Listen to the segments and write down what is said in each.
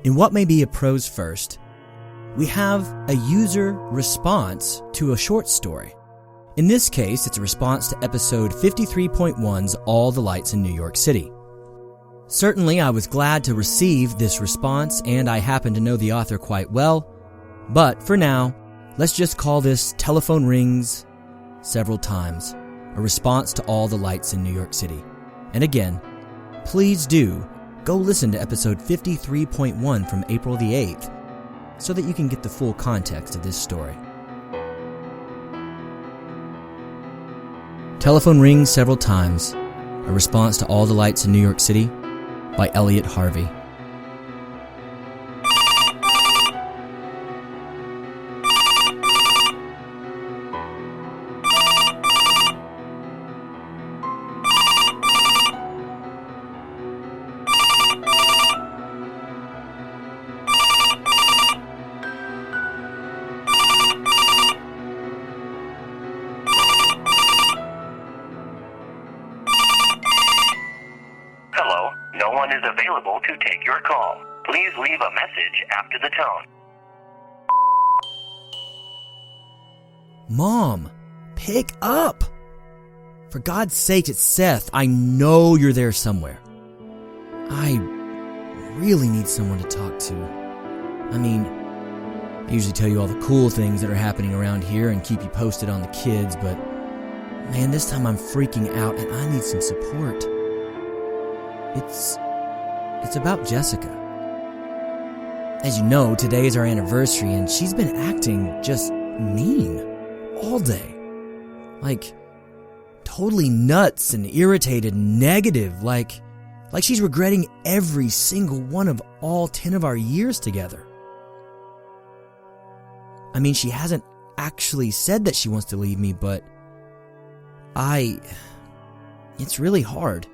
In what may be a prose first, we have a user response to a short story. In this case, it's a response to episode 53.1's All the Lights in New York City. Certainly, I was glad to receive this response, and I happen to know the author quite well, but for now, let's just call this Telephone Rings Several Times, a response to All the Lights in New York City. And again, please do go listen to episode 53.1 from April the 8th so that you can get the full context of this story. Telephone Rings Several Times, a response to All the Lights in New York City by Elliot Harvey. Hello, no one is available to take your call. Please leave a message after the tone. Mom, pick up! For God's sake, it's Seth. I know you're there somewhere. I really need someone to talk to. I mean, I usually tell you all the cool things that are happening around here and keep you posted on the kids, but man, this time I'm freaking out and I need some support. It's about Jessica. As you know, today is our anniversary and she's been acting just mean all day. Like, totally nuts and irritated and negative, like she's regretting every single one of all 10 of our years together. I mean, she hasn't actually said that she wants to leave me, but it's really hard.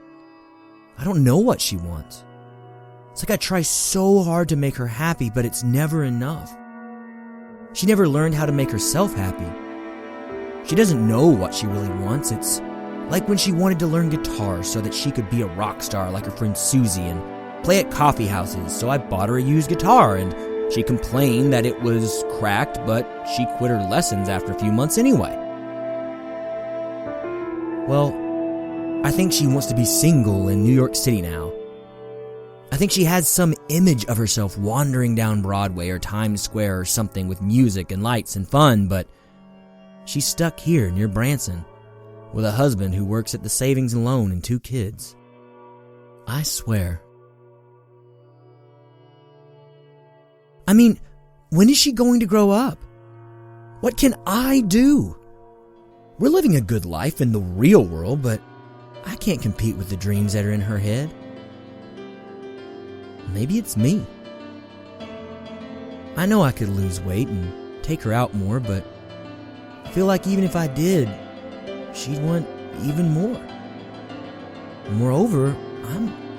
I don't know what she wants. It's like I try so hard to make her happy, but it's never enough. She never learned how to make herself happy. She doesn't know what she really wants. It's like when she wanted to learn guitar so that she could be a rock star like her friend Susie and play at coffee houses, so I bought her a used guitar and she complained that it was cracked, but she quit her lessons after a few months anyway. Well, I think she wants to be single in New York City now. I think she has some image of herself wandering down Broadway or Times Square or something with music and lights and fun, but she's stuck here near Branson with a husband who works at the Savings and Loan and 2 kids. I swear. I mean, when is she going to grow up? What can I do? We're living a good life in the real world, but I can't compete with the dreams that are in her head. Maybe it's me. I know I could lose weight and take her out more, but I feel like even if I did, she'd want even more. Moreover,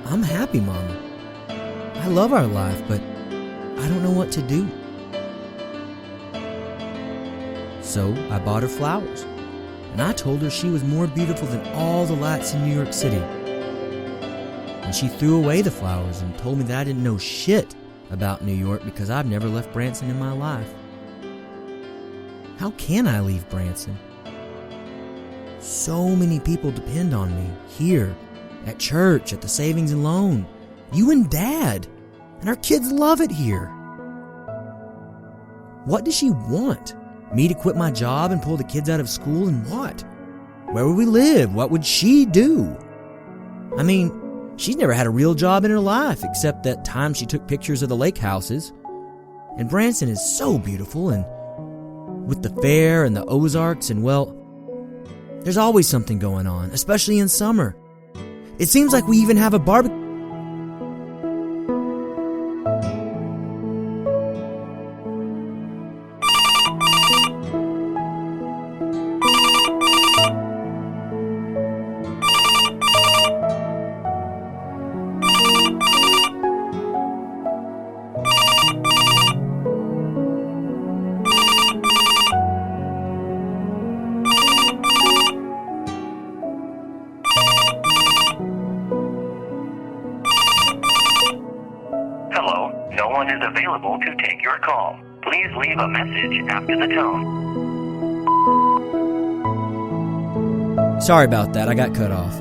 I'm happy, Mama. I love our life, but I don't know what to do. So I bought her flowers. And I told her she was more beautiful than all the lights in New York City. And she threw away the flowers and told me that I didn't know shit about New York because I've never left Branson in my life. How can I leave Branson? So many people depend on me, here, at church, at the Savings and Loan, you and Dad, and our kids love it here. What does she want? Me to quit my job and pull the kids out of school and what? Where would we live? What would she do? I mean, she's never had a real job in her life except that time she took pictures of the lake houses. And Branson is so beautiful, and with the fair and the Ozarks, and well, there's always something going on, especially in summer. It seems like we even have a barbecue. one is available to take your call. Please leave a message after the tone. Sorry about that, I got cut off.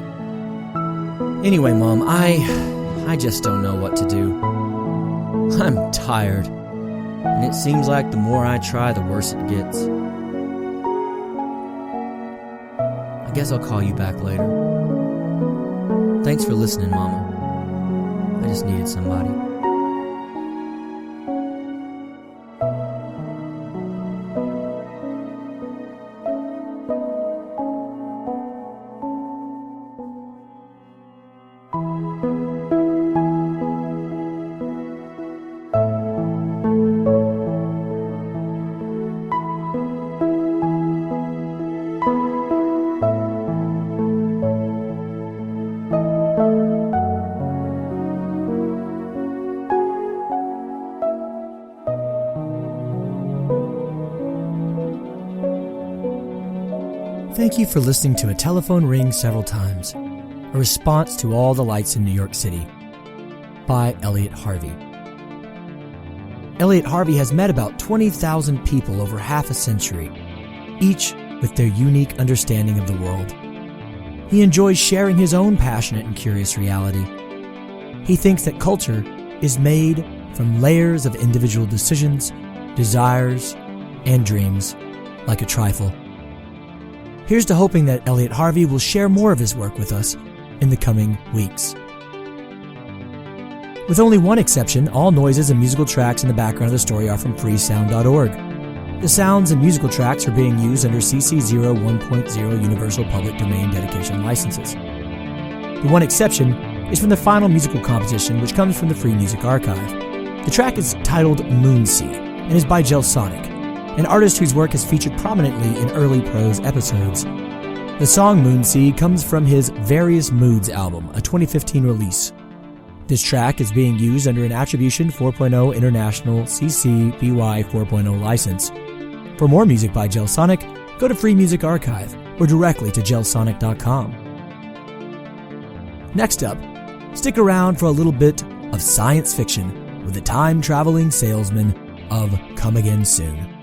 Anyway, Mom, I just don't know what to do. I'm tired, and it seems like the more I try, the worse it gets. I guess I'll call you back later. Thanks for listening, Mama. I just needed somebody. Thank you for listening to A Telephone Rings Several Times, a response to All the Lights in New York City, by Elliot Harvey. Elliot Harvey has met about 20,000 people over half a century, each with their unique understanding of the world. He enjoys sharing his own passionate and curious reality. He thinks that culture is made from layers of individual decisions, desires, and dreams, like a trifle. Here's to hoping that Elliot Harvey will share more of his work with us in the coming weeks. With only one exception, all noises and musical tracks in the background of the story are from freesound.org. The sounds and musical tracks are being used under CC 01.0 Universal Public Domain dedication licenses. The one exception is from the final musical composition, which comes from the Free Music Archive. The track is titled Moonsea and is by Gelsonic, an artist whose work has featured prominently in early prose episodes. The song Moonsea comes from his Various Moods album, a 2015 release. This track is being used under an Attribution 4.0 International CC BY 4.0 license. For more music by Gelsonic, go to Free Music Archive or directly to gelsonic.com. Next up, stick around for a little bit of science fiction with the time-traveling salesman of Come Again Soon.